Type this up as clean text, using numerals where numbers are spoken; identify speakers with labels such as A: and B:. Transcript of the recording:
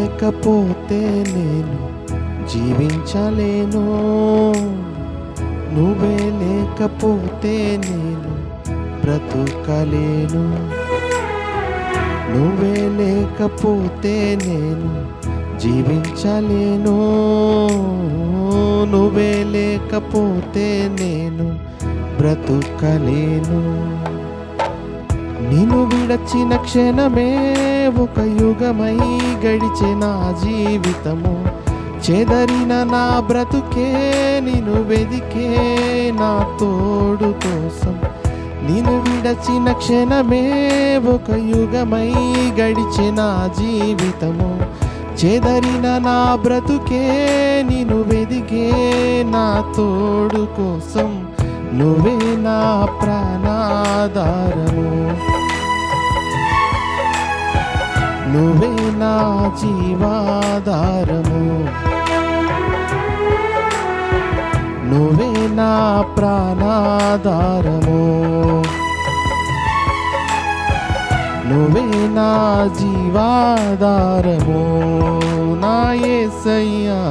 A: లేకపోతే నేను జీవించలేను, నువ్వే లేకపోతే నేను బ్రతుకలేను, నువ్వే లేకపోతే నేను జీవించలేను, నువ్వే లేకపోతే నేను బ్రతుకలేను. నిన్ను విడచిన క్షణమే ఒక యుగమై గడిచే నా జీవితము, చెదరిన నా బ్రతుకే నిన్ను వెదికే నా తోడు కోసం. నిన్ను విడచిన క్షణమే ఒక యుగమై గడిచే నా జీవితము, చెదరిన నా బ్రతుకే నిన్ను వెదికే నా తోడు కోసం. నువ్వే నా ప్రాణాధారము, నువ్వే నా జీవాధారము, నువ్వే నా ప్రాణాధారము, నువ్వే నా జీవాధారము, నా యేసయ్యా.